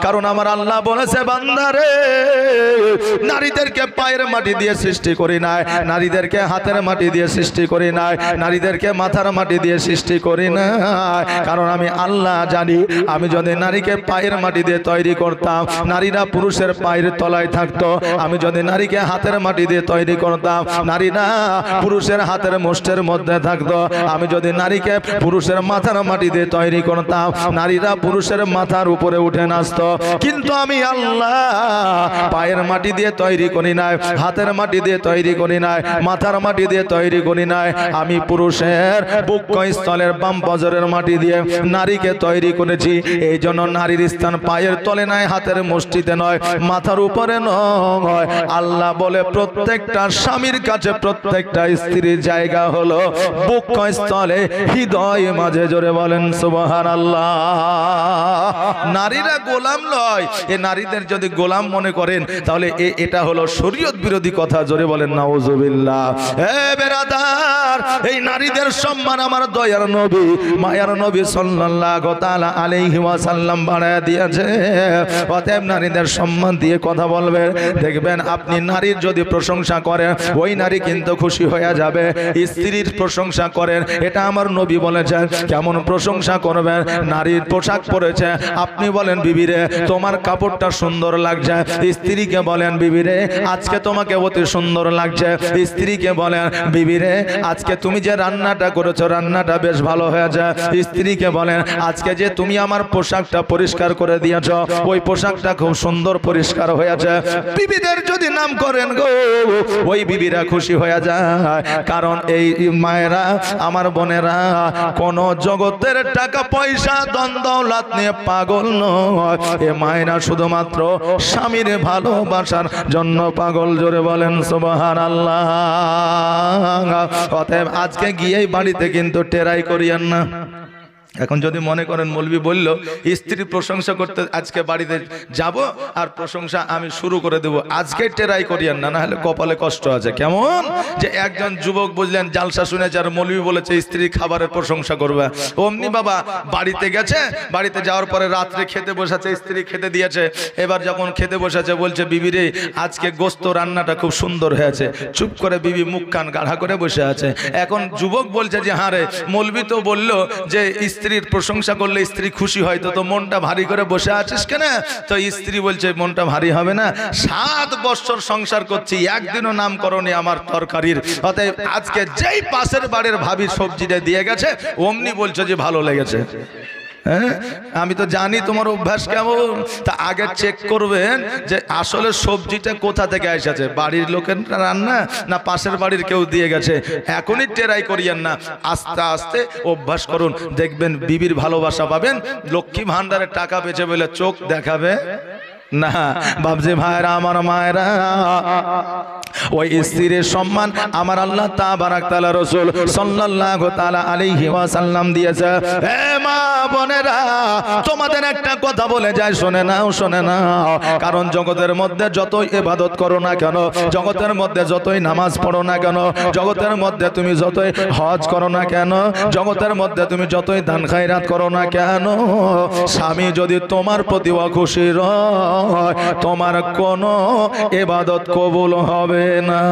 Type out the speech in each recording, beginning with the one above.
কারণ আমার আল্লাহ বলেছে বান্দারে নারীদেরকে পায়ের মাটি দিয়ে সৃষ্টি করি নাই, নারীদেরকে হাতের মাটি দিয়ে সৃষ্টি করি নাই, নারীদেরকে মাথার মাটি দিয়ে সৃষ্টি করি না। কারণ আমি আল্লাহ জানি আমি যদি নারীকে পায়ের মাটি দিয়ে তৈরি করতাম নারীরা পুরুষের পায়ের তলায় থাকতো, আমি যদি নারীকে হাতের মাটি দিয়ে তৈরি করতাম নারীরা পুরুষের হাতের মুষ্টের মধ্যে থাকতো, আমি যদি নারীকে পুরুষের মাথার মাটি দিয়ে তৈরি করতাম নারীরা পুরুষের মাথার উপরে উঠে নাচতো। কিন্তু আমি আল্লাহ পায়ের মাটি দিয়ে তৈরি করি নাই, হাতের মাটি দিয়ে তৈরি করি নাই, মাথার মাটি দিয়ে তৈরি করি নাই, আমি পুরুষের বুকস্থলের বাম পাজরের মাটি দিয়ে নারীকে তৈরি করেছি। এই জন্য নারীর স্থান পায়ের তলে নয়, হাতের মুষ্টিতে নয়, মাথার উপরে নয়। আল্লাহ বলে প্রত্যেকটা স্বামীর কাছে প্রত্যেকটা স্ত্রীর জায়গা হলো বুকস্থলে, হৃদয় মাঝে। জোরে বলেন সুবহানাল্লাহ। নারীরা গোলাম নয়, এই নারীদের যদি গোলাম মনে করেন তাহলে এটা হলো শরীয়ত বিরোধী কথা। জোরে বলেন নাউজুবিল্লাহ। হে বেরাদার, এই নারীদের সম্মান আমার দয়ার নবী মায়ার নবী সাল্লাল্লাহু তাআলা আলাইহি ওয়াসাল্লাম বাড়ায় দিয়েছে। অতএব নারীদের সম্মান দিয়ে কথা বলবেন। দেখবেন আপনি নারীর যদি প্রশংসা করেন ওই নারী কিন্তু খুশি হয়ে যাবে। স্ত্রীর প্রশংসা করেন, এটা আমার নবী বলেছেন। কেমন প্রশংসা করবেন? নারীর পোশাক পরেছে, আপনি বলেন বিবিরে তোমার কাপড়টা সুন্দর লাগছে, স্ত্রীকে বলেন বিবিরে আজকে তোমাকে অতি সুন্দর লাগছে, স্ত্রীকে বলেন বিবিরে আজকে তুমি যে রান্নাটা করেছো রান্নাটা বেশ ভালো হয়েছে, স্ত্রীকে বলেন আজকে যে তুমি আমার পোশাকটা পরিষ্কার করে দিয়েছো ওই পোশাকটা খুব সুন্দর পরিষ্কার হয়েছে। বিবিদের যদি নাম করেন গো ওই বিবিরা খুশি হয়ে যায়। কারণ এই মায়েরা আমার বোনেরা কোন জগতের টাকা পয়সা ধন দৌলত নিয়ে পাগল নয়, এ মায়েরা শুধুমাত্র স্বামীর ভালোবাসার জন্য পাগল। জোরে বলেন সুবহানাল্লাহ। অতএব আজকে গিয়েই বাড়িতে কিন্তু টেরাই করিয়েন না। এখন যদি মনে করেন মৌলবি বলল স্ত্রী প্রশংসা করতে আজকে বাড়িতে যাব আর প্রশংসা আমি শুরু করে দেব, আজকে টেরাই করিয়েন না, না হলে কপালে কষ্ট আছে। কেমন যে একজন যুবক বুঝলেন জালসা শুনেছে আর মৌলবি বলেছে স্ত্রী খাবারের প্রশংসা করবে, অমনি বাবা বাড়িতে গেছে, বাড়িতে যাওয়ার পরে রাত্রে খেতে বসেছে, স্ত্রী খেতে দিয়েছে, এবার যখন খেতে বসেছে বলছে বিবিরে আজকে গোস্ত রান্নাটা খুব সুন্দর হয়েছে। চুপ করে বিবি মুখ কান গাঢ়া করে বসে আছে। এখন যুবক বলছে যে হ্যাঁ রে মৌলবি তো বললো যে স্ত্রীর প্রশংসা করলে স্ত্রী খুশি হয়, তো মনটা ভারী করে বসে আছিস কেন? তো স্ত্রী বলছে মনটা ভারী হবে না, 7 বছর সংসার করছি একদিনও নাম করনি আমার তরকারির, অতএব আজকে যেই পাশের বাড়ির ভাবি সবজিটা দিয়ে গেছে অমনি বলছো যে ভালো লেগেছে। আমি তো জানি তোমার অভ্যাস কেমন, তা আগে চেক করবেন যে আসলে সবজিটা কোথা থেকে এসেছে, বাড়ির লোকের রান্না না পাশের বাড়ির কেউ দিয়ে গেছে। এখনই টেরাই করিয়েন না, আস্তে আস্তে অভ্যাস করুন, দেখবেন বিবির ভালোবাসা পাবেন। লক্ষ্মী ভান্ডারের টাকা পেয়েছে বলে চোখ দেখাবে না। বাবজি ভাইরা আমার মায়েরা, ওই স্ত্রীর সম্মান আমার আল্লাহ তাবারাক তাআলা রাসূল সাল্লাল্লাহু তাআলা আলাইহি ওয়াসাল্লাম দিয়েছে। হে মা বোনেরা, তোমাদের একটা কথা বলে যায়, শুনে নাও শুনে নাও। কারণ জগতের মধ্যে যতই ইবাদত করো না কেন, জগতের মধ্যে যতই নামাজ পড়ো না কেন, জগতের মধ্যে তুমি যতই হজ করো না কেন, জগতের মধ্যে তুমি যতই দান খায়রাত করো না কেন, স্বামী যদি তোমার প্রতি অখুশি হয় তোমার কোনো ইবাদত কবুল হবে না।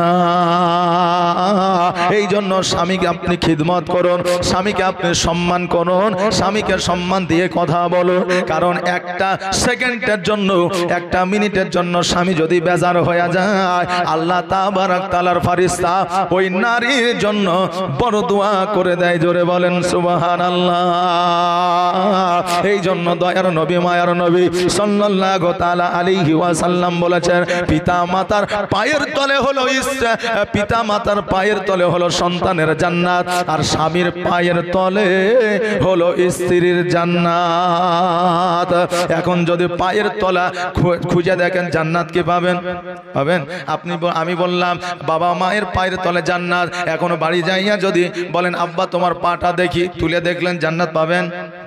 এই জন্য স্বামীকে আপনি খিদমত করুন, স্বামীকে আপনি সম্মান করুন, স্বামীকে সম্মান দিয়ে কথা বলুন। কারণ একটা সেকেন্ডের জন্য, একটা মিনিটের জন্য স্বামী যদি বেজার হয়ে যায়, আল্লাহ তাবারাক তাআলার ফেরেশতা ওই নারীর জন্য বড় দোয়া করে দেয়। জোরে বলেন সুবহানাল্লাহ। এই জন্য দয়ার নবী মায়ার নবী সাল্লাল্লাহু তাআলা আলাইহি ওয়াসাল্লাম বলেছেন, পিতা মাতার পায়ের তলে হলো পিতা মাতার পায়ের তলে হলো সন্তানের জান্নাত, আর স্বামীর পায়ের তলে হলো স্ত্রীর জান্নাত। এখন যদি পায়ের তলা খুঁজে দেখেন জান্নাত কি পাবেন? পাবেন? আমি বললাম বাবা মায়ের পায়ের তলে জান্নাত, এখন বাড়ি যাইয়া যদি বলেন আব্বা তোমার পাটা দেখি, তুলে দেখলেন জান্নাত পাবেন?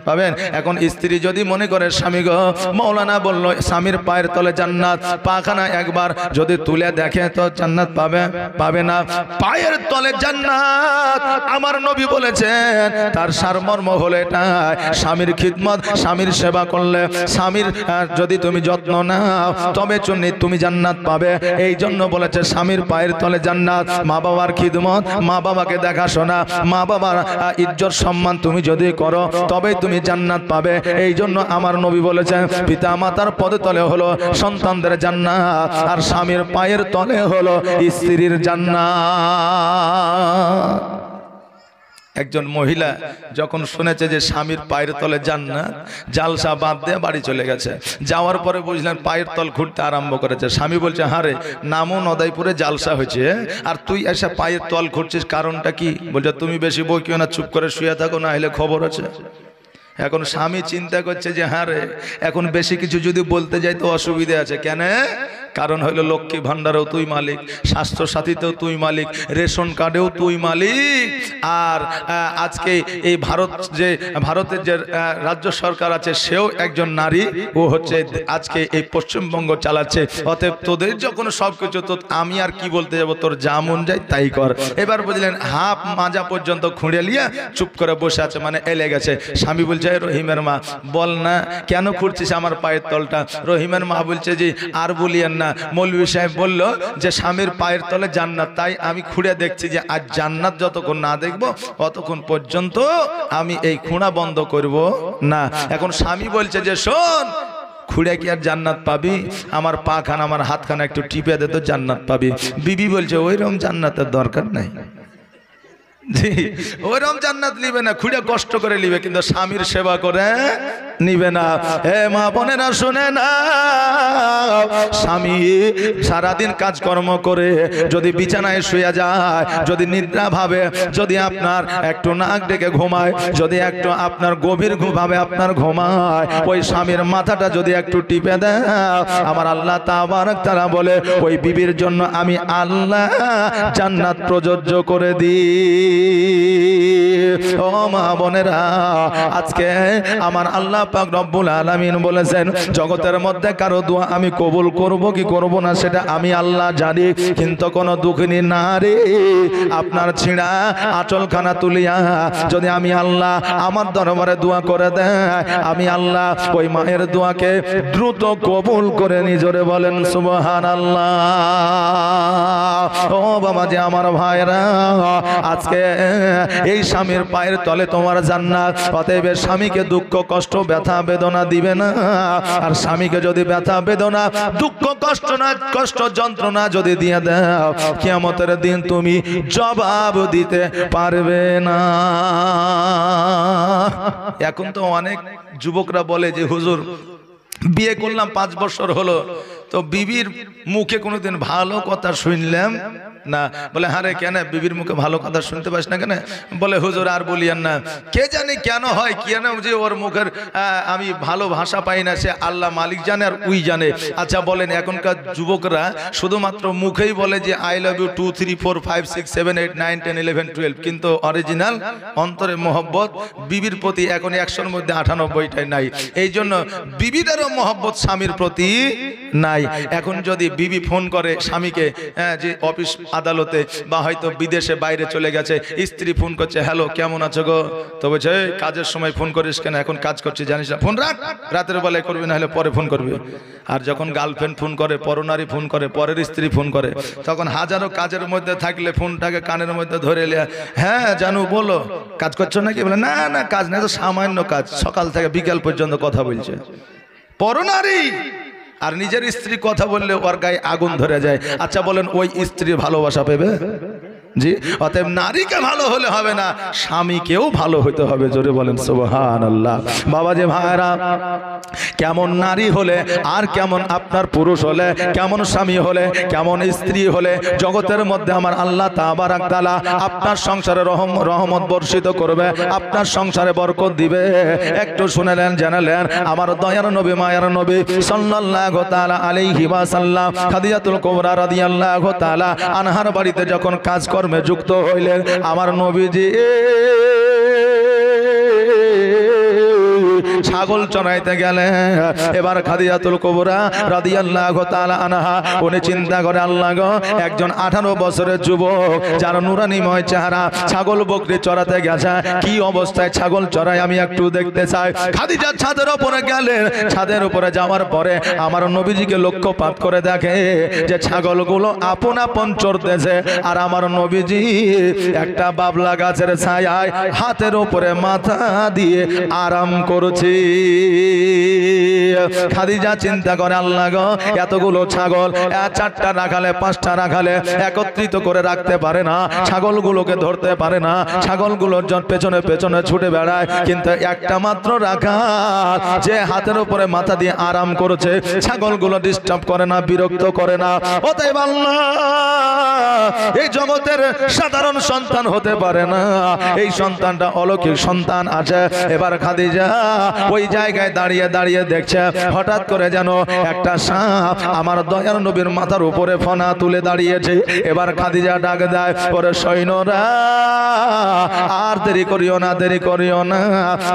পাবেন। এখন স্ত্রী যদি মনে করে স্বামী গো, মাওলানা বলল স্বামীর পায়ের তলে জান্নাত, পাখানা একবার যদি তুলে দেখে তো জান্নাত পাবে? পাবে না। পায়ের তলে জান্নাত আমার নবী বলেছেন, তার সারমর্ম হলো এটা, স্বামীর খিদমত, স্বামীর সেবা করলে, স্বামীর যদি তুমি যত্ন নাও তবে তুমি জান্নাত পাবে। এই জন্য বলেছে স্বামীর পায়ের তলে জান্নাত। মা বাবার খিদমত, মা বাবাকে দেখাশোনা, মা বাবার ইজ্জত সম্মান তুমি যদি করো তবেই তুমি জান্নাত পাবে। এই জন্য আমার নবী বলেছেন পিতা মাতার পদে তলে হলো সন্তানদের জান্নাত, আর স্বামীর পায়ের তলে হলো স্ত্রীর জান্নাত। একজন মহিলা যখন শুনেছে যে স্বামীর পায়ের তলে জান্নাত, জালসা বাদ দিয়ে বাড়ি চলে গেছে। যাওয়ার পরে বুঝলেন পায়ের তল ঘুরতে আরম্ভ করেছে। স্বামী বলছে হারে নামও নদাইপুরে জালসা হয়েছে, আর তুই এসে পায়ের তল ঘুরছিস, কারণটা কি? বলছে তুমি বেশি বকিও না, চুপ করে শুয়ে থাকো, না হলে খবর আছে। এখন স্বামী চিন্তা করছে যে হারে এখন বেশি কিছু যদি বলতে যাই তো অসুবিধা আছে। কেন? কারণ হলো লক্ষ্মী ভান্ডারেও তুই মালিক, স্বাস্থ্য সাথীতেও তুই মালিক, রেশন কার্ডেও তুই মালিক, আর আজকে এই ভারতের যে রাজ্য সরকার আছে সেও একজন নারী, ও হচ্ছে আজকে এই পশ্চিমবঙ্গ চালাচ্ছে। অতএব তোদের যখন সব কিছু, তো আমি আর কি বলতে যাবো, তোর যা মন যায় তাই কর। এবার বুঝলেন হাফ মাজা পর্যন্ত খুঁড়ে লিয়ে চুপ করে বসে আছে, মানে এলে গেছে। স্বামী বলছে রহিমের মা বল না কেন খুঁড়ছিস আমার পায়ের তলটা? রহিমের মা বলছে যে আর বলিয়েন না, মৌলভী সাহেব বলল যে স্বামীর পায়ের তলে জান্নাত, তাই আমি খুঁড়ে দেখছি যে আজ জান্নাত যতক্ষণ না দেখবো ততক্ষণ পর্যন্ত আমি এই খুঁড়া বন্ধ করব না। এখন স্বামী বলছে যে শোন, খুঁড়ে কি আর জান্নাত পাবি? আমার পা খান আমার হাত খানা একটু টিপে দে তো জান্নাত পাবি। বিবি বলছে ওইরকম জান্নাতের দরকার নাই, জি ওইরকম জান্নাত নিবে না, খুঁড়ে কষ্ট করে নিবে, কিন্তু স্বামীর সেবা করে নিবে না। হে মা বোনেরা শুনে না, স্বামী সারাদিন কাজকর্ম করে যদি বিছানায় শুয়ে যায়, যদি নিদ্রা ভাবে, যদি আপনার একটু নাক ডেকে ঘুমায়, যদি একটু আপনার গভীর ভাবে আপনার ঘুমায়, ওই স্বামীর মাথাটা যদি একটু টিপে দেয়, আমার আল্লাহ তাবারক তাআলা বলে ওই বিবির জন্য আমি আল্লাহ জান্নাত প্রযোজ্য করে দিই। ও মা বোনেরা, আজকে আমার আল্লাহ পাক রব্বুল আলামিন বলেছেন জগতের মধ্যে কারো দোয়া আমি কবুল করব কি করব না সেটা আমি আল্লাহ জানি, কিন্তু কোন দুঃখিনী নারী আপনার ছিঁড়া আঁচলখানা তুলিয়া যদি আমি আল্লাহ আমার দরবারে দোয়া করে দেয়, আমি আল্লাহ ওই মায়ের দোয়াকে দ্রুত কবুল করে নি। জোরে বলেন সুবহানাল্লাহ। ও বাবা যে আমার ভাইরা, আজকে এই স্বামীর পায়ের তলে তোমার জান্নাত। অতএব স্বামীকে দুঃখ কষ্ট ব্যথা বেদনা দিবে না, আর স্বামীকে যদি ব্যথা বেদনা দুঃখ কষ্ট যন্ত্রণা যদি দিয়ে দাও, কিয়ামতের দিন তুমি জবাব দিতে পারবে না। এখন তো অনেক যুবকরা বলে যে হুজুর বিয়ে করলাম 5 বছর হলো, তো বিবির মুখে কোনোদিন ভালো কথা শুনলাম না। বলে হারে কেন বিবির মুখে ভালো কথা শুনতে পাস না কেন? বলে হুজুর আর বলিয়েন না, কে জানি কেন হয়, কেন যে ওর মুখের আমি ভালো ভাষা পাই না, সে আল্লাহ মালিক জানে আর উই জানে। আচ্ছা বলেন এখনকার যুবকরা শুধুমাত্র মুখেই বলে যে আই লাভ ইউ 2 3 4 5 6 7 8 9 10 11 12, কিন্তু অরিজিনাল অন্তরে মহব্বত বিবির প্রতি এখন 100-র মধ্যে 98টাই নাই। এই জন্য বিবিদেরও মহব্বত স্বামীর প্রতি নাই। এখন যদি বিবি ফোন করে স্বামীকে, যে অফিস আদালতে বা হয়তো বিদেশে বাইরে চলে গেছে, স্ত্রী ফোন করছে হ্যালো কেমন আছো গো, তো বলছে কাজের সময় ফোন করিস কেন, এখন কাজ করছি জানিস না, ফোন রাখ, রাতের বেলায় করবি না হলে পরে ফোন করবি। আর যখন গার্লফ্রেন্ড ফোন করে, পরনারী ফোন করে, পরের স্ত্রী ফোন করে, তখন হাজারো কাজের মধ্যে থাকলে ফোনটাকে কানের মধ্যে ধরে লিয়া, হ্যাঁ জানু বলো কাজ করছো নাকি? বলে না না কাজ না, তো সামান্য কাজ, সকাল থেকে বিকাল পর্যন্ত কথা বলছে। পরনারী আর নিজের স্ত্রী কথা বললে ওর গায়ে আগুন ধরে যায়। আচ্ছা বলেন ওই স্ত্রী ভালোবাসা পেবে? জি। অতএব নারীকে ভালো হলে হবে না, স্বামীকেও ভালো হতে হবে। জোরে বলেন সুবহানাল্লাহ। বাবা যে ভাইরা, কেমন নারী হলে আর কেমন আপনার পুরুষ হলে, কেমন স্বামী হলে, কেমন স্ত্রী হলে জগতের মধ্যে আমার আল্লাহ তাবারক তাআলা আপনার সংসারে রহমত বর্ষিত করবে, আপনার সংসারে বরকত দিবে। একটু শুনেলেন জানালেন আমার দয়ার নবী মায়ার নবী সাল্লাল্লাহু তাআলা আলাইহি ওয়াসাল্লাম খাদিজাতুল কুবরা রাদিয়াল্লাহু তাআলা আনহার বাড়িতে যখন কাজ যুক্ত হইলেন, আমার নবীজি ছাগল চড়াইতে গেলেন। এবার খাদিজাতুল কুবরা রাদিয়াল্লাহু তাআলা আনহা উনি চিন্তা করে, আল্লাহ গো, একজন 18 বছরের যুবক যার নুরানিময় চেহারা ছাগল বকরি চড়াতে গেছে, কি অবস্থায় ছাগল চড়ায় আমি একটু দেখতে চাই। খাদিজা ছাদের উপরে গেলেন। ছাদের উপরে যাওয়ার পরে আমার নবীজিকে লক্ষ্যপাত করে দেখে যে ছাগলগুলো আপন আপন চড়তেছে, আর আমার নবীজি একটা বাবলা গাছের ছায়ায় হাতের উপরে মাথা দিয়ে আরাম করছে। খাদিজা চিন্তা করে, আল্লাহ গো, এতগুলো ছাগল 4টা রাখালে 5টা রাখালে একত্রিত করে রাখতে পারে না, ছাগলগুলোকে ধরতে পারে না, ছাগলগুলোর পেছনে পেছনে ছুটে বেড়ায়, কিন্তু একটা মাত্র রাখাল যে হাতের উপরে মাথা দিয়ে আরাম করেছে, ছাগলগুলো ডিস্টার্ব করে না, বিরক্ত করে না। অতএব আল্লাহ এই জগতের সাধারণ সন্তান হতে পারে না, এই সন্তানটা অলৌকিক সন্তান আছে। এবার খাদিজা ওই জায়গায় দাঁড়িয়ে দাঁড়িয়ে দেখছে, হঠাৎ করে যেন একটা সাপ আমার দয়ার নবীর মাথার উপরে ফনা তুলে দাঁড়িয়েছে। এবার খাদিজা ডাক দেয়, ওরে সৈন্যরা, আর দেরি করিও না, দেরি করিও না,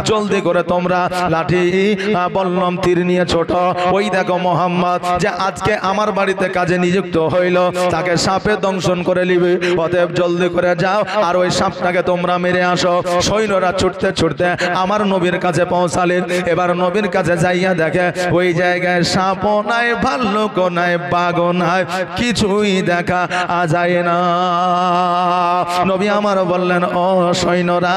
জলদি করে তোমরা লাঠি বল্লম তীর নিয়ে ছোট। ওই দেখো মোহাম্মদ যে আজকে আমার বাড়িতে কাজে নিযুক্ত হইল, তাকে সাপে দংশন করে নিবে, অতএব জলদি করে যাও আর ওই সাপটাকে তোমরা মেরে আসো। সৈন্যরা ছুটতে ছুটতে আমার নবীর কাছে পৌঁছালেন। এবার নবীর কাছে যাইয়া দেখে ওই জায়গায় সাপও নাই, ভাল্লুকও নাই, বাঘও নাই, কিছুই দেখা যায় না। নবী আমার বললেন, ও সৈন্যরা,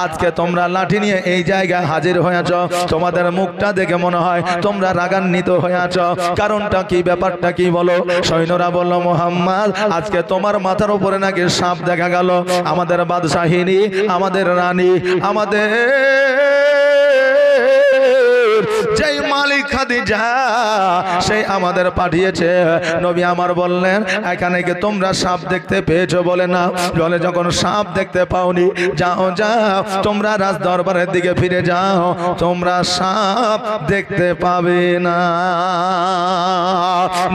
আজকে তোমরা লাঠি নিয়ে এই জায়গায় হাজির হয়েছ, তোমাদের মুখটা দেখে মনে হয় তোমরা রাগান্বিত হয়েছ, কারণটা কি, ব্যাপারটা কি বলো? সৈন্যরা বলল, মুহাম্মদ, আজকে তোমার মাথার উপরে নাকি সাপ দেখা গেল, আমাদের বাদশাহিনী, আমাদের রানী, আমাদের যেই মালিক খাদিজা সেই আমাদের পাঠিয়েছে। নবী আমার বললেন, এখানে কি তোমরা সাপ দেখতে পেয়েছো? বলে না। বলে, যখন সাপ দেখতে পাওনি, যাও যাও তোমরা রাজ দরবারের দিকে ফিরে যাও, তোমরা সাপ দেখতে পাবে না।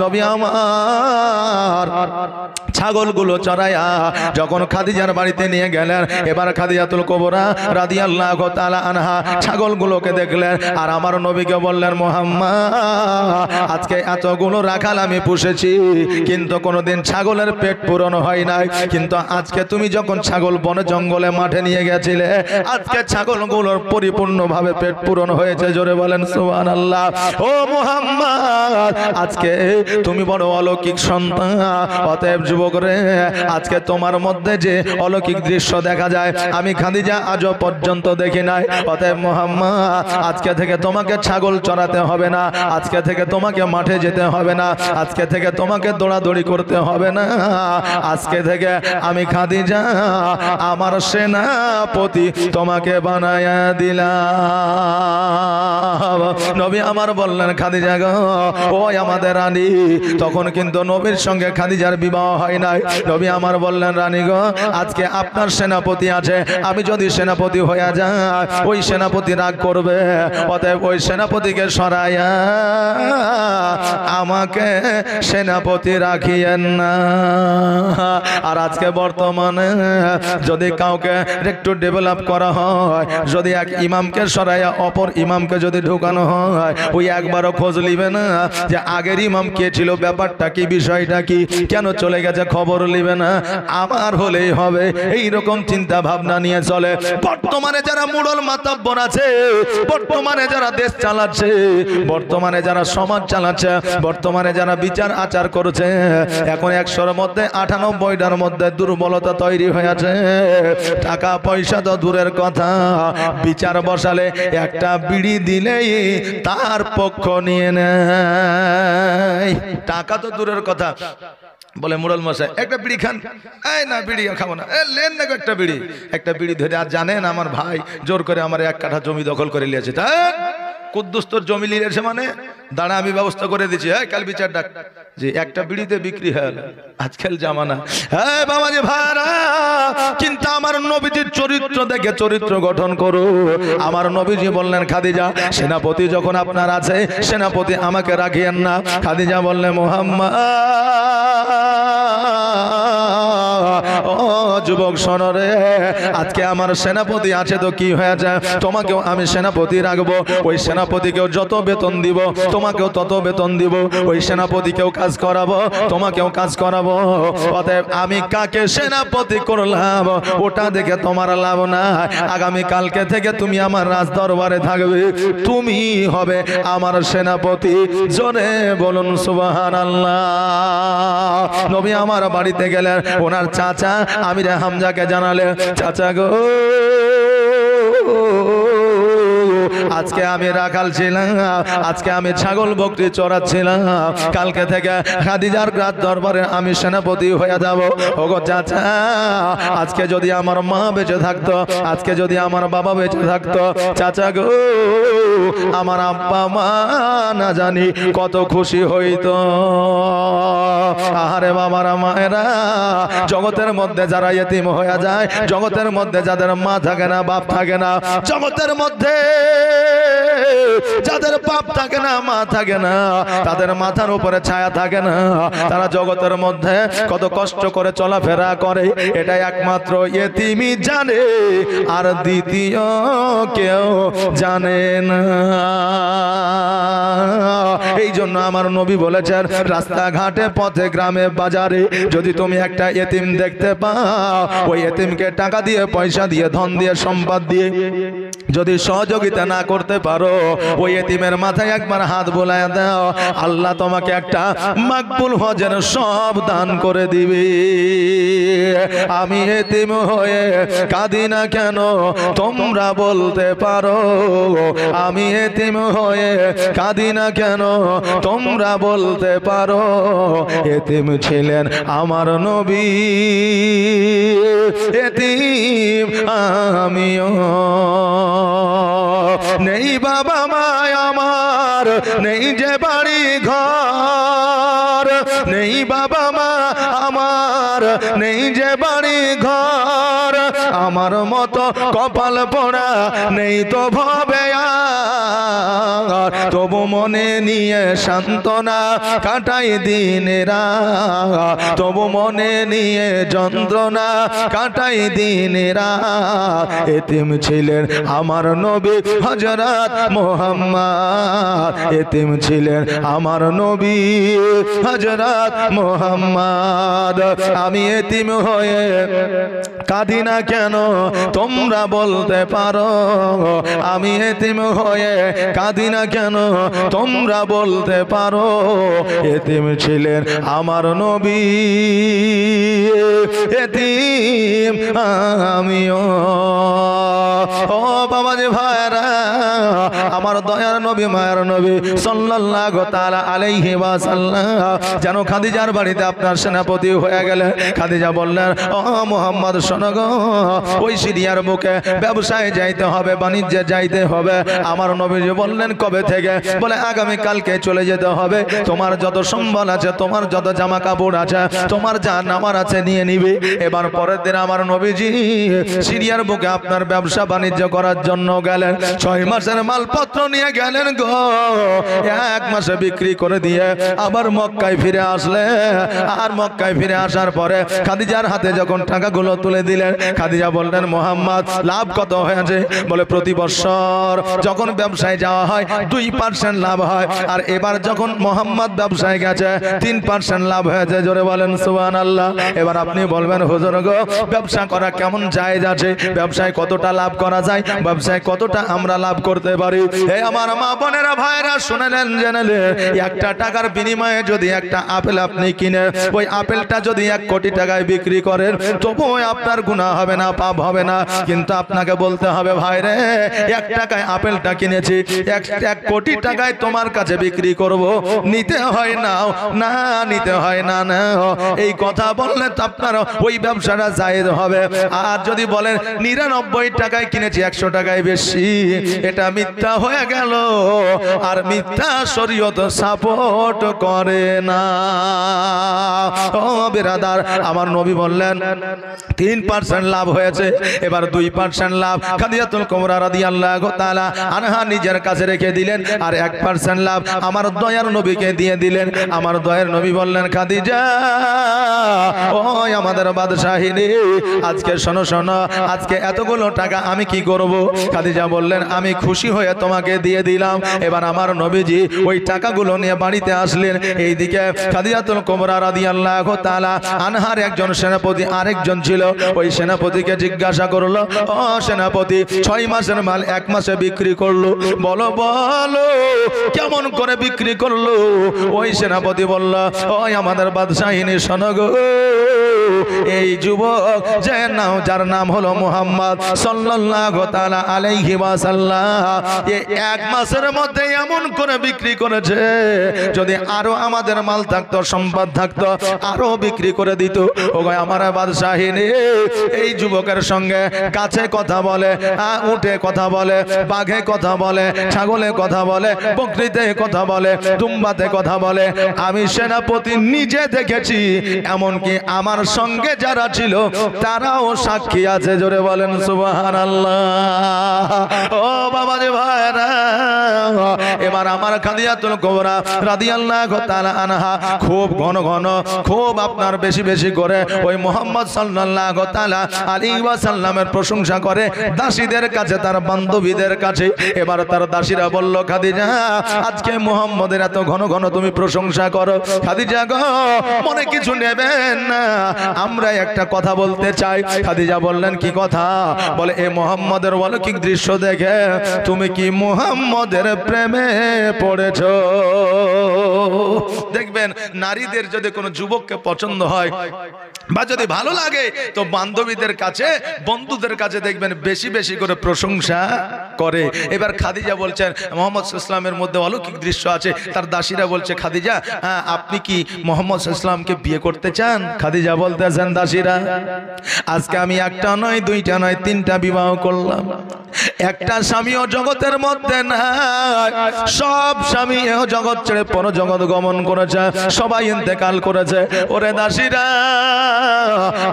নবী আমার ছাগলগুলো চড়াইয়া যখন খাদিজার বাড়িতে নিয়ে গেলেন, এবার খাদিজাতুল কুবরা রাদিয়াল্লাহু তাআলা আনহা ছাগলগুলোকে দেখলেন, আর আমার নবীকে বললেন, মুহাম্মদ, আজকে এতগুলো রাখাল আমি পুষেছি, কিন্তু কোনোদিন ছাগলের পেট পূরণ হয় নাই, কিন্তু আজকে তুমি যখন ছাগল বনে জঙ্গলে মাঠে নিয়ে গেছিলে, আজকে ছাগলগুলোর পরিপূর্ণভাবে পেট পূরণ হয়েছে। জোরে বলেন সুবহানাল্লাহ। ও মুহাম্মদ, আজকে তুমি বড় অলৌকিক সন্তান, অতএব যুবকরে, আজকে তোমার মধ্যে যে অলৌকিক দৃশ্য দেখা যায় আমি খাদিজা আজও পর্যন্ত দেখি নাই। অতএব মুহাম্মদ, আজকে থেকে তোমাকে ছাগল চড়াতে হবে না, আজকে থেকে তোমাকে মাঠে যেতে হবে না, আজকে থেকে তোমাকে দৌড়াদৌড়ি করতে হবে না, আজকে থেকে আমি খাদিজা আমার সেনাপতি তোমাকে বানায়া দিলাম। নবী আমার বললেন, খাদিজা গো, ওই আমাদের রানী। তখন কিন্তু নবীর সঙ্গে খাদিজার বিবাহ হয় নাই। নবী আমার বললেন, রানী গো, আজকে আপনার সেনাপতি আছে, আমি যদি সেনাপতি হয়ে যাই ওই সেনাপতি রাগ করবে, অতএব ওই সেনাপতিকে সরাইয়া আমাকে সেনাপতি রাখিয়েন না। আর আজকে বর্তমানে যদি কাউকে একটু ডেভেলপ করা হয়, যদি এক ইমামকে সরাইয়া অপর ইমামকে যদি ঢুকানো হয়, ওই একবারও খোঁজ নিবে না যে আগের ইমাম কে ছিল, ব্যাপারটা কি, বিষয়টা কি, কেন চলে গেছে, খবর নিবে না, আমার হলেই হবে, এইরকম চিন্তা ভাবনা নিয়ে চলে। বর্তমানে যারা মুড়ল মাতাব্বর আছে, বর্তমানে যারা দেশ চালাচ্ছে, বর্তমানে যারা সমাজ চালাচ্ছে, বর্তমানে যারা বিচার আচার করছে, এখন 100-র মধ্যে 98টার মধ্যে দুর্বলতা তৈরি হয়েছে। টাকা পয়সা তো দূরের কথা, বিচার বসালে একটা বিড়ি দিলেই তার পক্ষ নিয়ে নেয়। টাকা তো দূরের কথা, বলে মুরল মশাই একটা বিড়ি খান, এই না বিড়ি খাবো না, লেন না একটা বিড়ি ধরে। আর জানেন আমার ভাই জোর করে আমার 1 কাঠা জমি দখল করে নিয়েছে। তা কুদ্দুস্তর জমি নিয়েছে মানে দাঁড়া, আমি ব্যবস্থা করে দিচ্ছি, কাল বিচার ডাক, যে একটা বিড়িতে বিক্রি হয় আজকাল জামানা। হ্যাঁ বাবাজি ভাইরা, কিন্তু আমার নবীজির চরিত্র দেখে চরিত্র গঠন করো। আমার নবীজি বললেন, খাদিজা, সেনাপতি যখন আপনার আছে, সেনাপতি আমাকে রাখিয়েন না। খাদিজা বললেন, মুহাম্মদ, ও যুবক শোনো রে, আজকে আমার সেনাপতি আছে তো কি হয়েছে, তোমাকেও আমি সেনাপতি রাখবো, ওই সেনাপতিকেও যত বেতন দিব তোমাকেও তত বেতন দিব, ওই সেনাপতিকেও কাজ করাবো তোমাকেও কাজ করাবো। অতএব আমি কাকে সেনাপতি করলাম ওটা দেখে তোমার লাভ না, আগামী কালকে থেকে তুমি আমার রাজ দরবারে থাকবে, তুমি হবে আমার সেনাপতি। জোরে বলুন সুবহানাল্লাহ। নবী আমার বাড়িতে গেলেন, ওনার চাচা আমিরে হামজাকে জানালেন, চাচা গো আজকে আমি রাখাল ছিলাম, আজকে আমি ছাগল বকরি চড়াচ্ছিলাম, কালকে থেকে খাদিজার রাজ দরবারে আমি সেনাপতি হয়ে যাব। ওগো চাচা, আজকে যদি আমার মা বেঁচে থাকতো, আজকে যদি আমার বাবা বেঁচে থাকতো, চাচা গো আমার আব্বা মা না জানি কত খুশি হইতো। আরে বাবারা মায়েরা, জগতের মধ্যে যারা ইতিম হয়ে যায়, জগতের মধ্যে যাদের মা থাকে না বাপ থাকে না, জগতের মধ্যে যাদের বাপ থাকে না মা থাকে না, তাদের মাথার উপরে ছায়া থাকে না, তারা জগতের মধ্যে কত কষ্ট করে চলাফেরা করে, এটা একমাত্র ইতিমই জানে, আর দ্বিতীয় কেউ জানে না। এই জন্য আমার নবী বলেছেন, রাস্তাঘাটে পথে গ্রামে বাজারে যদি তুমি একটা ইতিম দেখতে পাও, ওই ইতিমকে টাকা দিয়ে পয়সা দিয়ে ধন দিয়ে সম্পদ দিয়ে যদি সহযোগিতা না করতে পারো, ওই ইতিমের মাথায় একবার হাত বোলায় দাও, আল্লাহ তোমাকে একটা মাকবুল হজের সব দান করে দিবে। আমি ইতিম হয়ে কাঁদি না কেন তোমরা বলতে পারো, আমি ইতিম হয়ে কাঁদি না কেন তোমরা বলতে পারো, ইতিম ছিলেন আমার নবী, ইতিম আমিও। নেই বাবা মা আমার, নেই যে বাড়ি ঘর, নেই বাবা মা আমার, নেই যে বাড়ি ঘর, আমার মতো কপাল পোড়া নেই তো ভবে আর, তবু মনে নিয়ে সান্ত্বনা কাটাই দিনেরা, তবু মনে নিয়ে যন্ত্রণা কাটাই দিনেরা। ইতিম ছিলেন আমার নবী হযরত মুহাম্মদ, ইতিম ছিলেন আমার নবী হযরত মুহাম্মদ। আমি ইতিম হয়ে কাঁদি না কেন তোমরা বলতে পারো, আমি ইতিম হয়ে কাঁদি না কেন তোমরা বলতে পারো, ইতিম ছিলেন আমার নবী, ইতিম আমিও। ও বাবাজি ভাইরা, আমার দয়ার নবী মায়ের নবী সাল্লাল্লাহু তাআলা আলাইহি ওয়াসাল্লাম যেন খাদিজার বাড়িতে আপনার সেনাপতি হয়ে গেলেন। খাদিজা বললেন, ও মুহাম্মদ শোনো গো, ওই সিরিয়ার বুকে ব্যবসায় যাইতে হবে, বাণিজ্যে যাইতে হবে। আমার নবীজি বললেন, কবে থেকে? বলে আগামী কালকে চলে যেতে হবে, তোমার যত সম্বল আছে, তোমার যত জামা কাপড় আছে, তোমার যা নামার আছে নিয়ে নিবে। এবার পরের দিন আমার নবীজি সিরিয়ার বুকে আপনার ব্যবসা বাণিজ্য করার জন্য গেলেন। 6 মাসের মালপত্র নিয়ে গেলেন গো, 1 মাসে বিক্রি করে দিয়ে আবার মক্কায় ফিরে আসলে। আর মক্কায় ফিরে আসার পরে খাদিজার হাতে যখন টাকাগুলো তুলে দিলেন, খাদিজা বললেন, মুহাম্মদ লাভ কত হয়েছে? বলে প্রতি বছর যখন ব্যবসায় যাওয়া হয় 2% লাভ হয়, আর এবার যখন মুহাম্মদ ব্যবসায় গেছে 3% লাভ হয়েছে। জোরে বলেন সুবহানাল্লাহ। এবার আপনি বলবেন, হুজুর গো ব্যবসা করা কেমন জায়েজ আছে, ব্যবসায় কতটা লাভ করা যায়, ব্যবসায় কতটা আমরা লাভ করতে পারি? এই আমার মা বোনেরা ভাইরা শুনেলেন, জেনেলেন, 1 টাকার বিনিময়ে যদি একটা আপেল আপনি কিনে ওই আপেলটা যদি 1 কোটি টাকায় বিক্রি করেন, তবুও আপনার গুনাহ হবে না, পাপ হবে না। কিন্তু আপনাকে বলতে হবে, ভাই রে 1 টাকায় আপেলটা কিনেছি, 1 কোটি টাকায় তোমার কাছে বিক্রি করব, নিতে হয় না, না নিতে হয় না, না। এই কথা বললে তো আপনার ওই ব্যবসাটা জায়েজ হবে। আর যদি বলেন 99 টাকায় কিনেছি, 100 টাকায় বেশি, এটা মিথ্যা হয়ে গেল। আর মিথ্যা শরীয়ত সাপোর্ট করে না। ও বিরাদার, আমার নবী বললেন 3% লাভ হয়েছে। এবার 2% লাভ খাদিজাতুল কুবরা রাদিয়াল্লাহু তাআলা আনহা নিজের কাছে রেখে দিলেন, আর 1% লাভ আমার দয়ার নবীকে দিয়ে দিলেন। আমার দয়ার নবী বললেন, খাদিজা ওই আমাদের বাদশাহিনী, আজকে শোনো শোনো, আজকে এতগুলো টাকা আমি কি করব? খাদিজা বললেন, আমি খুশি হয়ে তোমাকে দিয়ে দিলাম। এবার আমার নবীজি ওই টাকাগুলো নিয়ে বাড়িতে আসলেন। এইদিকে খাদিজাতুল কুবরা রাদিয়াল্লাহু তাআলা আনহার একজন সেনাপতি আরেকজন ছিল, ওই সেনাপতিকে জিজ্ঞাসা করলো, ও সেনাপতি, 6 মাসের মাল 1 মাসে বিক্রি করলো, বলো বলো কেমন করে বিক্রি করলো? ওই সেনাপতি বলল, ওই আমাদের বাদশাহিনী শোনো গো, এই যুবক যার নাম হলো মুহাম্মদ সাল্লাল্লাহু তাআলা আলাইহি ওয়াসাল্লাম, এই 1 মাসের মধ্যে এমন করে বিক্রি করেছে, যদি আরো আমাদের মাল থাকতো, সম্পদ থাকতো, আরো বিক্রি করে দিত। ওগো আমার বাদশাহিনী, এই যুবকের সঙ্গে কাছে কথা বলে, উঠে কথা বলে, বাঘে কথা বলে, ছাগলে কথা বলে, বকরিতে কথা বলে, দুম্বাতে কথা বলে, আমি সেনাপতি নিজে দেখেছি, এমনকি আমার সঙ্গে যারা ছিল তারাও সাক্ষী আছে। জোরে বলেন সুবহানাল্লাহ। ও বাবা রে ভাইরা, এবার আমার খাদিজাতুল কুবরা রাদিয়াল্লাহু তাআলা আনহা খুব ঘন ঘন, খুব আপনার বেশি বেশি করে ওই মুহাম্মদ সাল্লাল্লাহু তাআলা আলাইহি ওয়াসাল্লামের প্রশংসা করে দাসীদের কাছে, তার বান্ধবীদের কাছে। এবার তার দাসীরা বলল, খাদিজা আজকে মুহাম্মদের এত ঘন ঘন তুমি প্রশংসা করো, খাদিজা গো মনে কিছু নেবেন না, আমরা একটা কথা বলতে চাই। খাদিজা বললেন, কি কথা? বলে, এ মুহাম্মদের অলৌকিক দৃশ্য দেখে তুমি কি মুহাম্মদের প্রেমে পড়েছো? দেখবেন নারীদের যদি কোনো যুবককে পছন্দ হয় বা যদি ভালো লাগে, তো বান্ধবীদের কাছে, বন্ধুদের কাছে দেখবেন বেশি বেশি করে প্রশংসা করে। এবার খাদিজা বলছেন, মুহাম্মদ সাল্লাল্লাহু আলাইহি ওয়াসাল্লামের মধ্যে অলৌকিক দৃশ্য আছে। তার দাসীরা বলছে, খাদিজা আপনি কি মুহাম্মদ সাল্লাল্লাহু আলাইহি ওয়াসাল্লামকে বিয়ে করতে চান? খাদিজা বলতেছেন, দাসীরা আজকে আমি একটা নয়, দুইটা নয়, 3টা বিবাহ করলাম, একটা স্বামীও জগতের মধ্যে নাই, সব স্বামী এ জগৎ ছেড়ে পর জগৎ গমন করেছে, সবাই ইন্তেকাল করেছে। ওরে দাসীরা,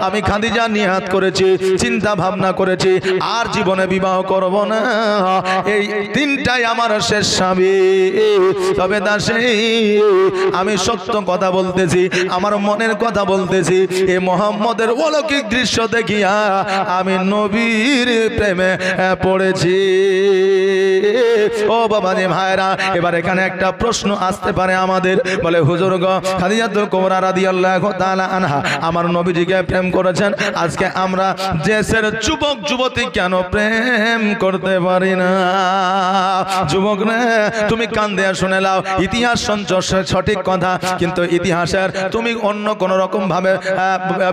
আমি খাদিজা নিয়াত করেছি, চিন্তা ভাবনা করেছি, আর জীবনে বিবাহ করব না, এই 3টাই আমার শেষ স্বামী। তবে দাসী, আমি সত্য কথা বলতেছি, আমার মনের কথা বলতেছি, এই মুহাম্মদের অলৌকিক দৃশ্য দেখিয়া আমি নবীর প্রেমে পড়েছি। ও বাবা জি ভাইরা, এবার এখানে একটা প্রশ্ন আসতে পারে আমাদের, বলে হুজুর গো, খাদিজাতুল কুবরা রাদিয়াল্লাহু তাআলা আনহা আমার নবীজিকে প্রেম করেছেন, আজকে আমরা দেশের যুবক যুবতী কেন প্রেম করতে পারি না? যুবক রে, তুমি কান দিয়ে শুনে নাও, ইতিহাস সঞ্চয় সঠিক কথা, কিন্তু ইতিহাসের তুমি অন্য কোন রকম ভাবে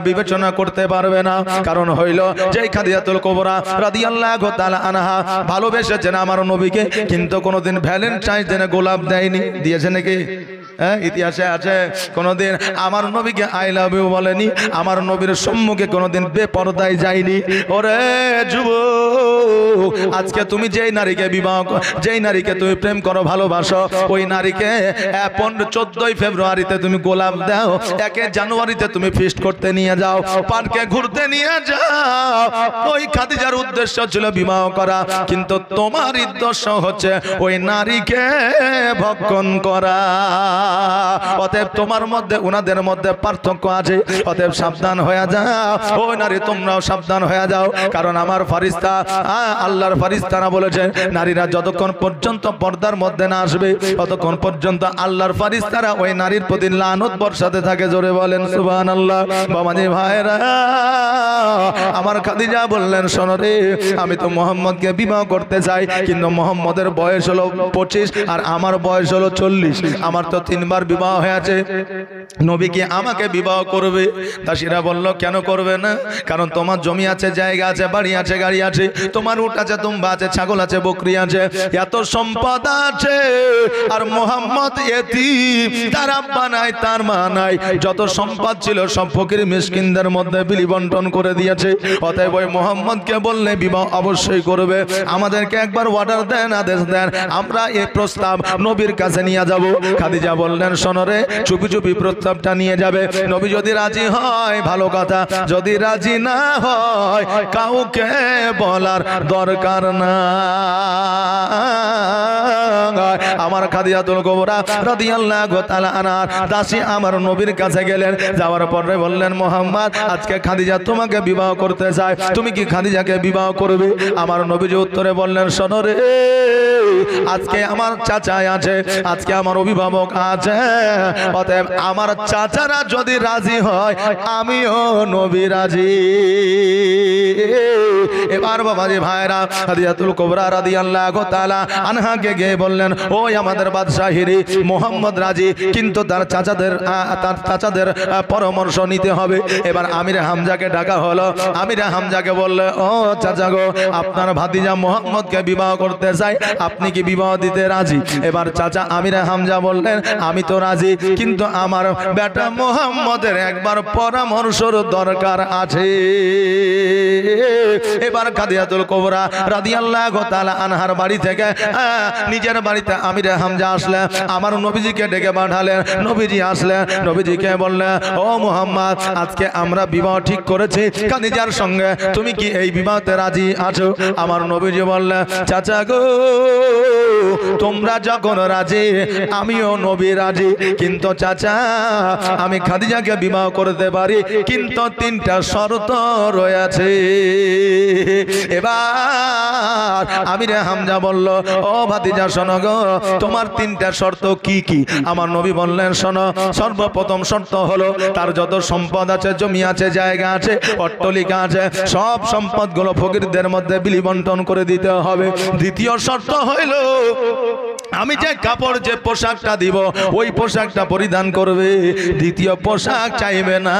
বিবেচনা করতে পারবে না। কারণ হইল যে খাদিজাতুল কুবরা রাদিয়াল্লাহু তাআলা আনহা ভালোবেসেছেন আমার নবীকে, কিন্তু কোনোদিন ভ্যালেন্টাইন ডে গোলাপ দেয়নি। দিয়েছে নাকি? ইতিহাসে আছে কোনদিন আমার নবীকে আই লাভ ইউ বলেনি, আমার নবীর সম্মুখে কোনদিন বেপরদায় যায়নি। ওরে যুবক, আজকে তুমি যেই নারীকে বিবাহ, যেই নারীকে তুমি প্রেম করো, ভালোবাসো, ওই নারীকে 14ই ফেব্রুয়ারিতে তুমি গোলাপ দাও, 1 জানুয়ারিতে তুমি ফিস্ট করতে নিয়ে যাও, পার্কে ঘুরতে নিয়ে যাও। ওই খাদিজার উদ্দেশ্য ছিল বিবাহ করা, কিন্তু তোমার উদ্দেশ্য হচ্ছে ওই নারীকে ভক্ষণ করা। অতএব তোমার মধ্যে ওনাদের মধ্যে পার্থক্য আছে, অতএব সাবধান হয়ে যাও। ওই নারী তোমরাও সাবধান হয়ে যাও, কারণ আমার ফারিস্তা, আল্লাহর ফারিস্তারা বলেছে, নারীরা যতক্ষণ পর্যন্ত পর্দার মধ্যে না আসবে ততক্ষণ পর্যন্ত আল্লাহর ফারিস্তারা ওই নারীর প্রতি লানত বর্ষাতে থাকে। জোরে বলেন সুবহানাল্লাহ। বাবাজি ভাইরা, আমার খাদিজা বললেন, শোনো রে, আমি তো মুহাম্মদকে বিবাহ করতে চাই, কিন্তু মুহাম্মদের বয়স হলো 25 আর আমার বয়স হলো 40, আমার তো 3 বার বিবাহ হয়েছে, নবী কি আমাকে বিবাহ করবে? দাসীরা বলল, কেন করবে না? কারণ তোমার জমি আছে, জায়গা আছে, বাড়ি আছে, গাড়ি আছে, তোমার তোমার উট আছে, তুম্বা আছে, ছাগল আছে, বকরি আছে, এত সম্পদ আছে, আর মোহাম্মদ এতিম, তার আব্বা নাই, তার মা নাই, যত সম্পদ ছিল সব ফকির মিসকিনদের মধ্যে বিলি বন্টন করে দিয়েছে। অতএব ওই মোহাম্মদকে বললে বিবাহ অবশ্যই করবে। আমাদেরকে একবার অর্ডার দেন, আদেশ দেন, আমরা এই প্রস্তাব নবীর কাছে নিয়ে যাব। খাদিজা বললেন, শোনো রে, চুপি চুপি প্রস্তাবটা নিয়ে যাবে। নবী যদি রাজি হয় ভালো কথা, যদি রাজি না হয় কাউকে বলার দরকার না। আমার খাদিজাতুল কুবরা রাদিয়াল্লাহু তাআলা আনহার দাসী আমার নবীর কাছে গেলেন। যাওয়ার পরে বললেন, মোহাম্মদ, আজকে খাদিজা তোমাকে বিবাহ করতে চায়, তুমি কি খাদিজাকে বিবাহ করবে? আমার নবীজি উত্তরে বললেন, শোনো রে, আজকে আমার চাচা আছে, আজকে আমার অভিভাবক আছে, অতএব আমার চাচারা যদি রাজি হয় আমিও নবী রাজি। এবার বাবাজি ভাইরা, খাদিজাতুল কুবরা রাদিয়াল্লাহু তাআলা আনহাকে গিয়ে বললেন, ওই আমাদের বাদশাহিরি মোহাম্মদ রাজি, কিন্তু তার চাচাদের পরামর্শ নিতে হবে। এবার আমির হামজাকে ডাকা হলো। আমির হামজাকে বললে, ও চাচা গো, আপনার ভাতিজা মোহাম্মদকে বিবাহ করতে চাই, আপনি কি বিবাহ দিতে রাজি? এবার চাচা আমির হামজা বললেন, আমি তো রাজি, কিন্তু আমার বেটা মোহাম্মদের একবার পরামর্শর দরকার আছে। এবার খাদিজাতুল কুবরা রাদিয়াল্লাহু তাআলা আনহার বাড়ি থেকে নিজের বাড়িতে আমির হামজা আসলেন, আমার নবীজিকে ডেকে পাঠালেন। নবীজি আসলেন, নবীজিকে বললেন, ও মুহাম্মদ, আজকে আমরা বিবাহ ঠিক করেছি খাদিজার সঙ্গে, তুমি কি এই বিবাহতে রাজি আছো? আমার নবীজি বললেন, চাচা গো, তোমরা যখন রাজি আমিও নবী রাজি, কিন্তু চাচা আমি খাদিজাকে বিবাহ করতে পারি, কিন্তু তিনটা শর্ত রয়েছে। এবার আমির হামজা বলল, ও ভাতিজা শোনো গো, তোমার তিনটা শর্ত কি কি? আমার নবী বললেন, শোনো, সর্বপ্রথম শর্ত হলো তার যত সম্পদ আছে, জমি আছে, জায়গা আছে, অট্টালিকা আছে, সব সম্পদগুলো ফকিরদের মধ্যে বিলি বন্টন করে দিতে হবে। দ্বিতীয় শর্ত হইল আমি যে কাপড়, যে পোশাকটা দিব ওই পোশাকটা পরিধান করবে। দ্বিতীয় পোশাক চাইবে না,